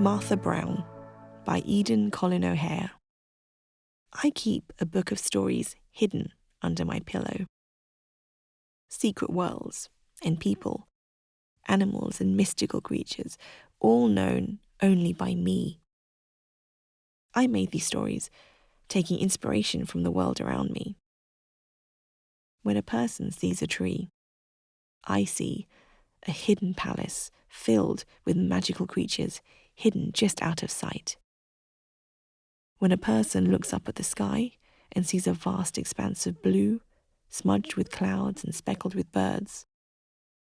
Martha Brown by Eden Collin O'Hare. I keep a book of stories hidden under my pillow. Secret worlds and people, animals and mystical creatures, all known only by me. I made these stories, taking inspiration from the world around me. When a person sees a tree, I see a hidden palace filled with magical creatures hidden just out of sight. When a person looks up at the sky and sees a vast expanse of blue, smudged with clouds and speckled with birds,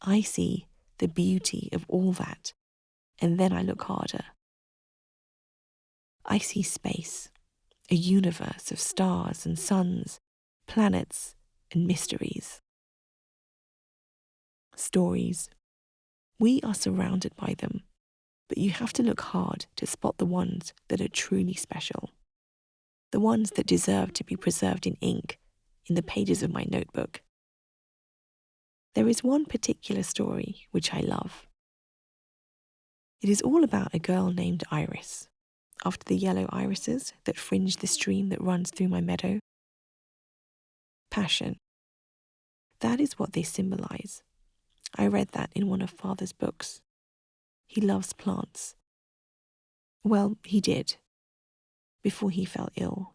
I see the beauty of all that, and then I look harder. I see space, a universe of stars and suns, planets and mysteries. Stories. We are surrounded by them, but you have to look hard to spot the ones that are truly special. The ones that deserve to be preserved in ink in the pages of my notebook. There is one particular story which I love. It is all about a girl named Iris, after the yellow irises that fringe the stream that runs through my meadow. Passion. That is what they symbolize. I read that in one of Father's books. He loves plants. Well, he did, before he fell ill.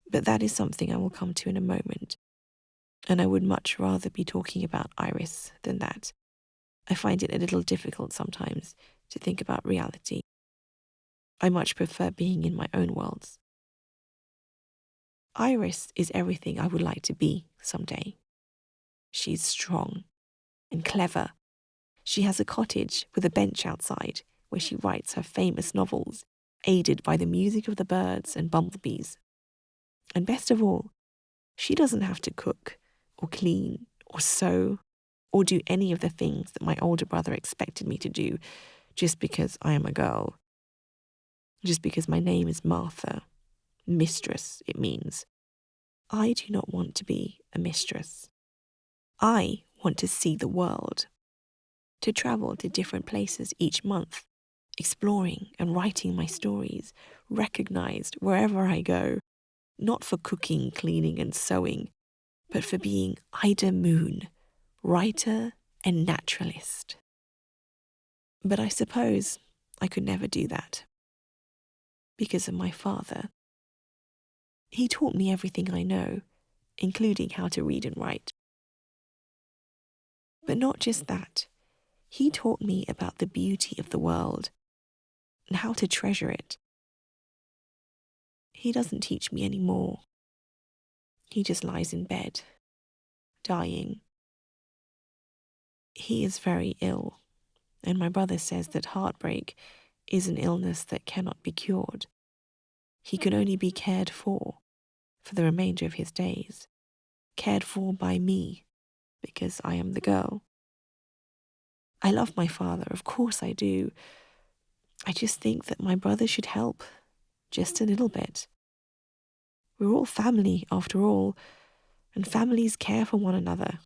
But that is something I will come to in a moment, and I would much rather be talking about Iris than that. I find it a little difficult sometimes to think about reality. I much prefer being in my own worlds. Iris is everything I would like to be someday. She's strong and clever. She has a cottage with a bench outside where she writes her famous novels, aided by the music of the birds and bumblebees. And best of all, she doesn't have to cook or clean or sew or do any of the things that my older brother expected me to do just because I am a girl. Just because my name is Martha. Mistress, it means. I do not want to be a mistress. I want to see the world, to travel to different places each month, exploring and writing my stories, recognized wherever I go, not for cooking, cleaning and sewing, but for being Ida Moon, writer and naturalist. But I suppose I could never do that because of my father. He taught me everything I know, including how to read and write. But not just that. He taught me about the beauty of the world and how to treasure it. He doesn't teach me anymore. He just lies in bed, dying. He is very ill, and my brother says that heartbreak is an illness that cannot be cured. He can only be cared for the remainder of his days, cared for by me, because I am the girl. I love my father, of course I do. I just think that my brother should help, just a little bit. We're all family, after all, and families care for one another,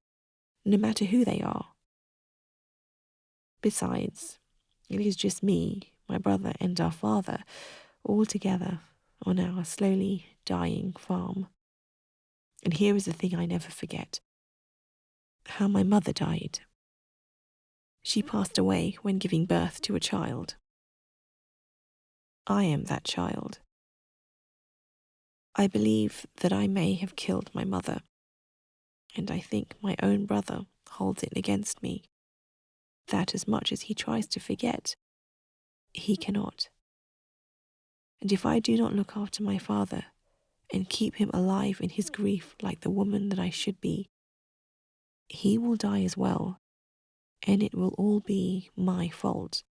no matter who they are. Besides, it is just me, my brother, and our father, all together on our slowly dying farm. And here is the thing I never forget: how my mother died. She passed away when giving birth to a child. I am that child. I believe that I may have killed my mother, and I think my own brother holds it against me, that as much as he tries to forget, he cannot. And if I do not look after my father and keep him alive in his grief like the woman that I should be, he will die as well, and it will all be my fault.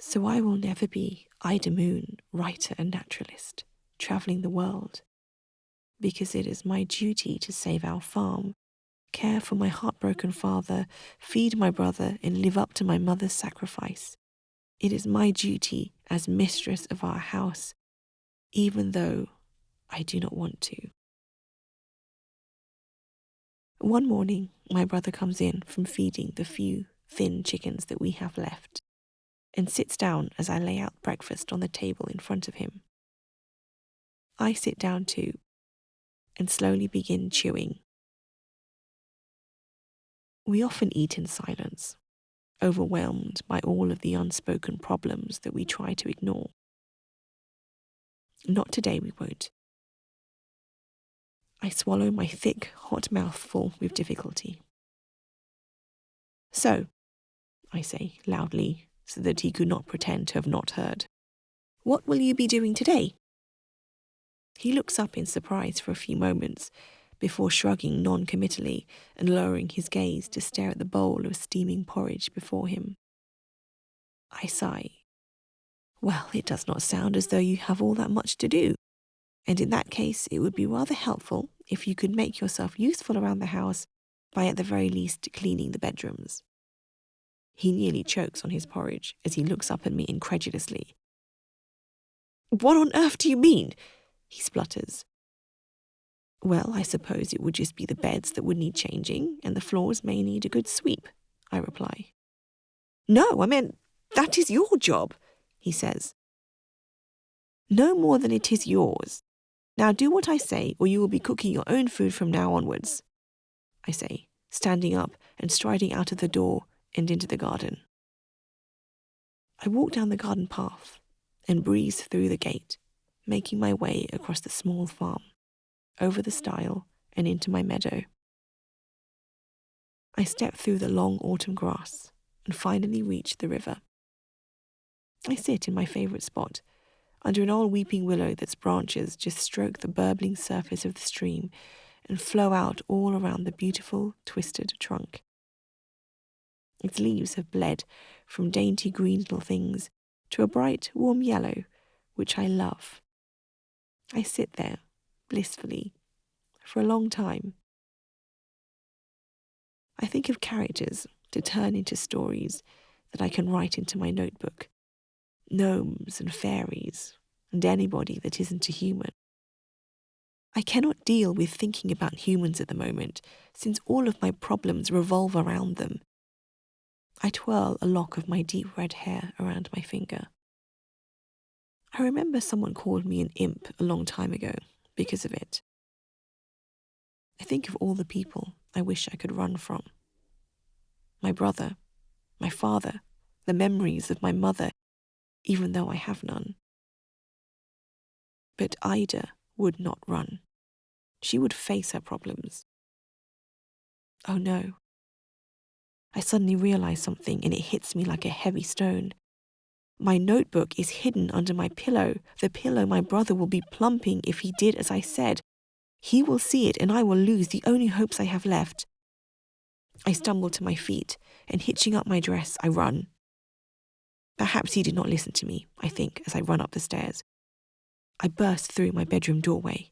So I will never be Ida Moon, writer and naturalist, travelling the world, because it is my duty to save our farm, care for my heartbroken father, feed my brother, and live up to my mother's sacrifice. It is my duty as mistress of our house, even though I do not want to. One morning, my brother comes in from feeding the few thin chickens that we have left, and sits down as I lay out breakfast on the table in front of him. I sit down too, and slowly begin chewing. We often eat in silence, overwhelmed by all of the unspoken problems that we try to ignore. Not today, we won't. I swallow my thick, hot mouthful with difficulty. So, I say loudly, so that he could not pretend to have not heard, what will you be doing today? He looks up in surprise for a few moments, before shrugging non-committally and lowering his gaze to stare at the bowl of steaming porridge before him. I sigh. Well, it does not sound as though you have all that much to do, and in that case it would be rather helpful if you could make yourself useful around the house by at the very least cleaning the bedrooms. He nearly chokes on his porridge as he looks up at me incredulously. What on earth do you mean? He splutters. Well, I suppose it would just be the beds that would need changing, and the floors may need a good sweep, I reply. No, I meant, that is your job, he says. No more than it is yours. Now do what I say, or you will be cooking your own food from now onwards, I say, standing up and striding out of the door and into the garden. I walk down the garden path and breeze through the gate, making my way across the small farm, over the stile and into my meadow. I step through the long autumn grass and finally reach the river. I sit in my favourite spot, under an old weeping willow that's branches just stroke the burbling surface of the stream and flow out all around the beautiful, twisted trunk. Its leaves have bled from dainty green little things to a bright, warm yellow, which I love. I sit there, blissfully, for a long time. I think of characters to turn into stories that I can write into my notebook. Gnomes and fairies, and anybody that isn't a human. I cannot deal with thinking about humans at the moment, since all of my problems revolve around them. I twirl a lock of my deep red hair around my finger. I remember someone called me an imp a long time ago because of it. I think of all the people I wish I could run from. My brother, my father, the memories of my mother, even though I have none. But Ida would not run. She would face her problems. Oh no. I suddenly realize something and it hits me like a heavy stone. My notebook is hidden under my pillow, the pillow my brother will be plumping if he did as I said. He will see it and I will lose the only hopes I have left. I stumble to my feet and hitching up my dress, I run. Perhaps he did not listen to me, I think, as I run up the stairs. I burst through my bedroom doorway.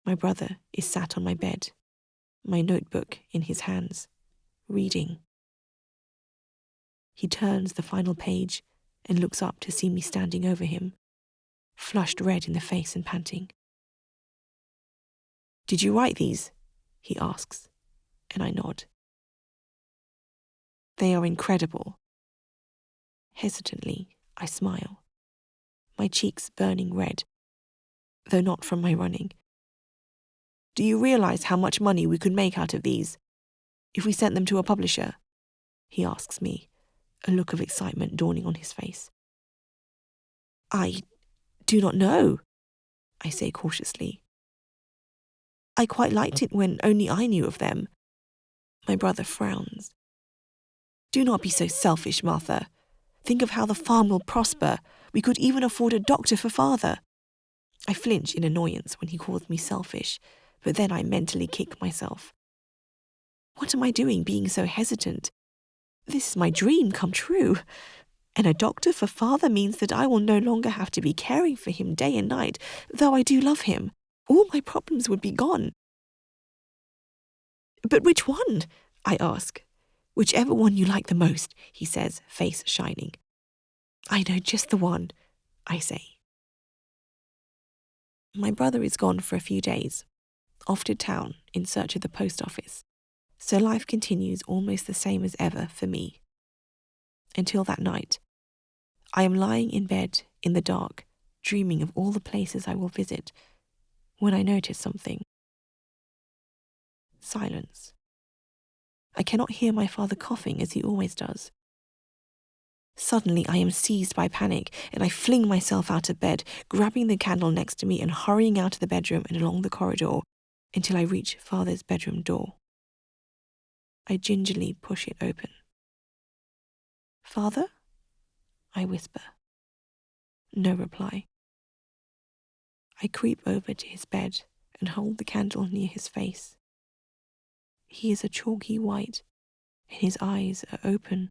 My brother is sat on my bed, my notebook in his hands, reading. He turns the final page and looks up to see me standing over him, flushed red in the face and panting. Did you write these? He asks, and I nod. They are incredible. Hesitantly, I smile, my cheeks burning red, though not from my running. Do you realize how much money we could make out of these if we sent them to a publisher? He asks me, a look of excitement dawning on his face. I do not know, I say cautiously. I quite liked it when only I knew of them. My brother frowns. Do not be so selfish, Martha. Think of how the farm will prosper. We could even afford a doctor for father. I flinch in annoyance when he calls me selfish, but then I mentally kick myself. What am I doing being so hesitant? This is my dream come true. And a doctor for father means that I will no longer have to be caring for him day and night, though I do love him. All my problems would be gone. But which one? I ask. Whichever one you like the most, he says, face shining. I know just the one, I say. My brother is gone for a few days, off to town in search of the post office. So life continues almost the same as ever for me. Until that night, I am lying in bed in the dark, dreaming of all the places I will visit, when I notice something. Silence. I cannot hear my father coughing as he always does. Suddenly I am seized by panic and I fling myself out of bed, grabbing the candle next to me and hurrying out of the bedroom and along the corridor until I reach father's bedroom door. I gingerly push it open. "Father?" I whisper. No reply. I creep over to his bed and hold the candle near his face. He is a chalky white and his eyes are open,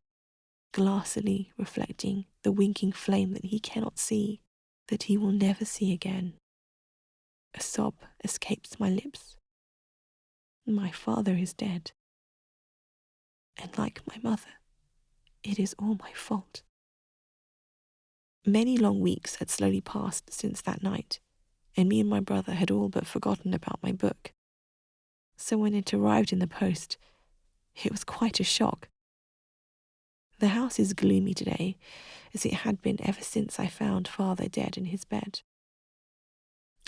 glassily reflecting the winking flame that he cannot see, that he will never see again. A sob escapes my lips. My father is dead. And like my mother, it is all my fault. Many long weeks had slowly passed since that night, and me and my brother had all but forgotten about my book. So when it arrived in the post, it was quite a shock. The house is gloomy today, as it had been ever since I found father dead in his bed.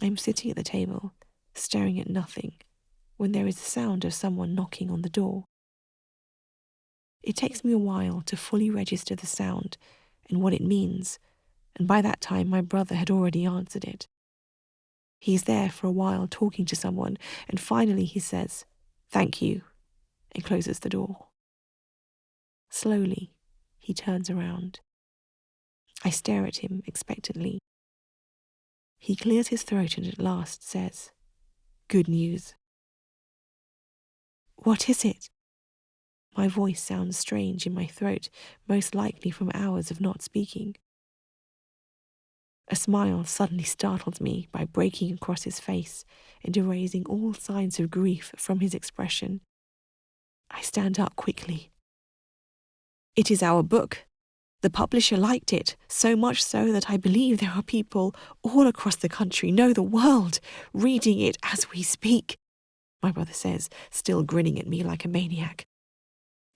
I am sitting at the table, staring at nothing, when there is the sound of someone knocking on the door. It takes me a while to fully register the sound and what it means, and by that time my brother had already answered it. He is there for a while talking to someone, and finally he says, "Thank you," and closes the door. Slowly, he turns around. I stare at him expectantly. He clears his throat and at last says, "Good news." "What is it?" My voice sounds strange in my throat, most likely from hours of not speaking. A smile suddenly startles me by breaking across his face and erasing all signs of grief from his expression. I stand up quickly. "It is our book. The publisher liked it, so much so that I believe there are people all across the country, no, the world, reading it as we speak," my brother says, still grinning at me like a maniac.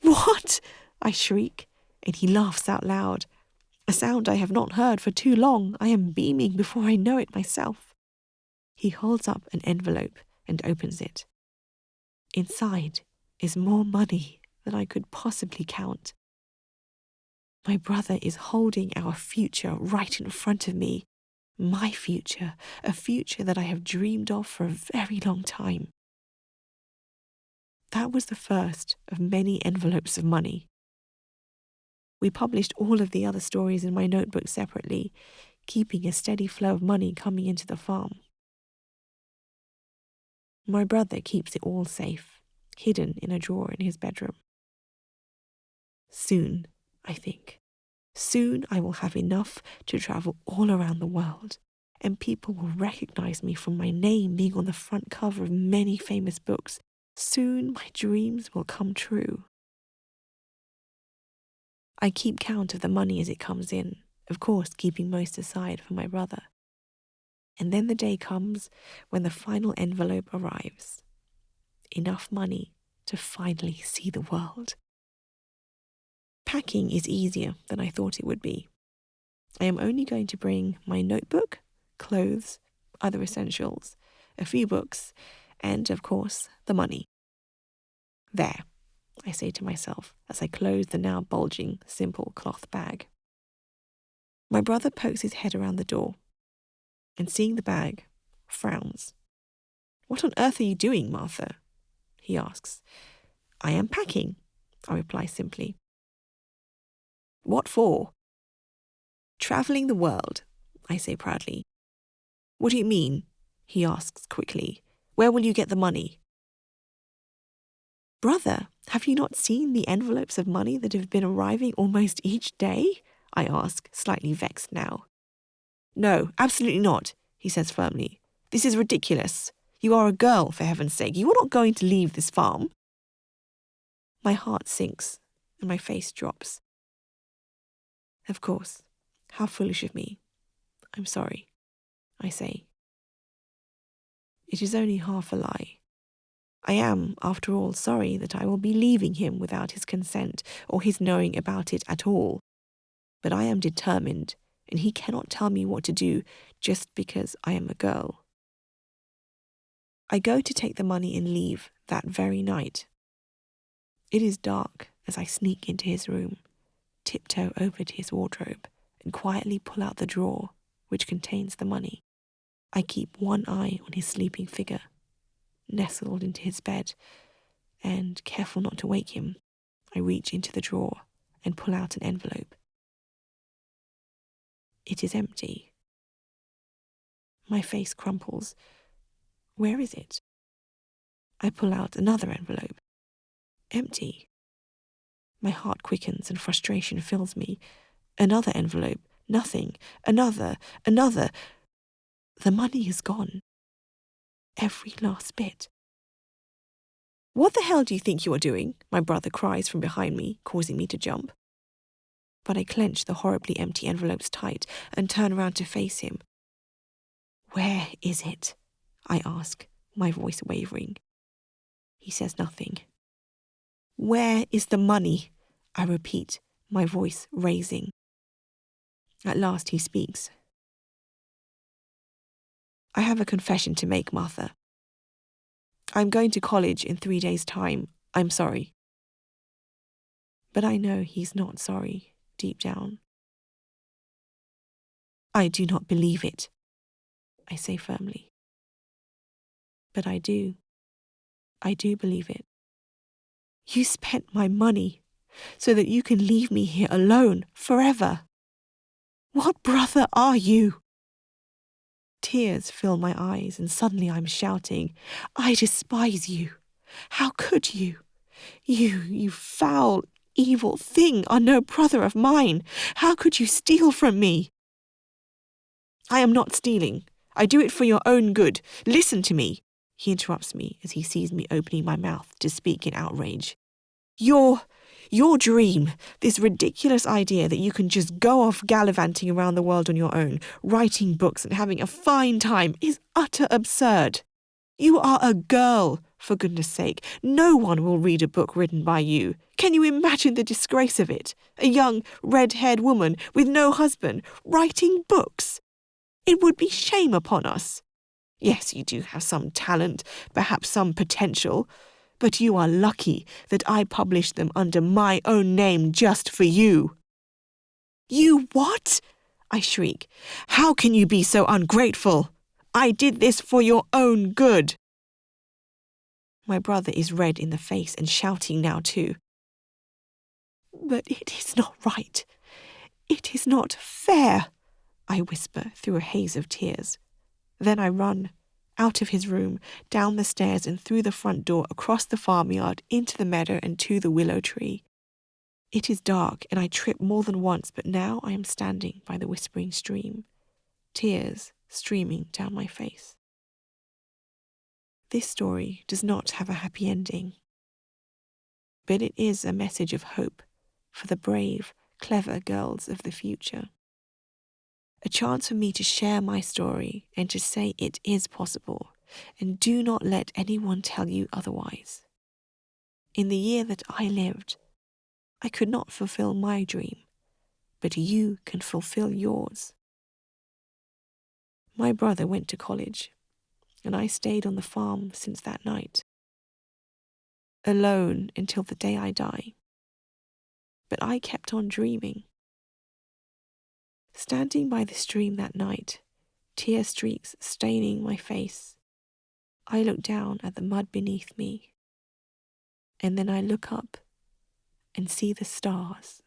"What?" I shriek, and he laughs out loud. A sound I have not heard for too long. I am beaming before I know it myself. He holds up an envelope and opens it. Inside is more money than I could possibly count. My brother is holding our future right in front of me. My future, a future that I have dreamed of for a very long time. That was the first of many envelopes of money. We published all of the other stories in my notebook separately, keeping a steady flow of money coming into the farm. My brother keeps it all safe, hidden in a drawer in his bedroom. Soon, I think, soon I will have enough to travel all around the world, and people will recognize me from my name being on the front cover of many famous books. Soon my dreams will come true. I keep count of the money as it comes in, of course keeping most aside for my brother. And then the day comes when the final envelope arrives. Enough money to finally see the world. Packing is easier than I thought it would be. I am only going to bring my notebook, clothes, other essentials, a few books, and, of course, the money. There, I say to myself as I close the now bulging, simple cloth bag. My brother pokes his head around the door, and seeing the bag, frowns. "What on earth are you doing, Martha?" he asks. "I am packing," I reply simply. "What for?" "Travelling the world," I say proudly. "What do you mean?" he asks quickly. "Where will you get the money?" "Brother, have you not seen the envelopes of money that have been arriving almost each day?" I ask, slightly vexed now. "No, absolutely not," he says firmly. "This is ridiculous. You are a girl, for heaven's sake. You are not going to leave this farm." My heart sinks and my face drops. Of course, how foolish of me. I'm sorry, I say. It is only half a lie. I am, after all, sorry that I will be leaving him without his consent or his knowing about it at all. But I am determined, and he cannot tell me what to do just because I am a girl. I go to take the money and leave that very night. It is dark as I sneak into his room, tiptoe over to his wardrobe, and quietly pull out the drawer which contains the money. I keep one eye on his sleeping figure, nestled into his bed, and, careful not to wake him, I reach into the drawer and pull out an envelope. It is empty. My face crumples. Where is it? I pull out another envelope. Empty. My heart quickens and frustration fills me. Another envelope. Nothing. Another. The money is gone. Every last bit. What the hell do you think you are doing? My brother cries from behind me, causing me to jump. But I clench the horribly empty envelopes tight and turn around to face him. Where is it? I ask, my voice wavering. He says nothing. Where is the money? I repeat, my voice raising. At last he speaks. I have a confession to make, Martha. I'm going to college in 3 days' time. I'm sorry. But I know he's not sorry, deep down. I do not believe it, I say firmly. But I do. I do believe it. You spent my money so that you can leave me here alone forever. What brother are you? Tears fill my eyes and suddenly I'm shouting, I despise you. How could you? You foul, evil thing are no brother of mine. How could you steal from me? I am not stealing. I do it for your own good. Listen to me. He interrupts me as he sees me opening my mouth to speak in outrage. Your dream, this ridiculous idea that you can just go off gallivanting around the world on your own, writing books and having a fine time, is utter absurd. You are a girl, for goodness sake. No one will read a book written by you. Can you imagine the disgrace of it? A young, red-haired woman with no husband, writing books. It would be shame upon us. Yes, you do have some talent, perhaps some potential, but you are lucky that I published them under my own name just for you. You what? I shriek. How can you be so ungrateful? I did this for your own good. My brother is red in the face and shouting now too. But it is not right. It is not fair, I whisper through a haze of tears. Then I run, out of his room, down the stairs and through the front door, across the farmyard, into the meadow and to the willow tree. It is dark and I trip more than once, but now I am standing by the whispering stream, tears streaming down my face. This story does not have a happy ending, but it is a message of hope for the brave, clever girls of the future. A chance for me to share my story and to say it is possible, and do not let anyone tell you otherwise. In the year that I lived, I could not fulfill my dream, but you can fulfill yours. My brother went to college, and I stayed on the farm since that night, alone until the day I die. But I kept on dreaming. Standing by the stream that night, tear streaks staining my face, I look down at the mud beneath me, and then I look up and see the stars.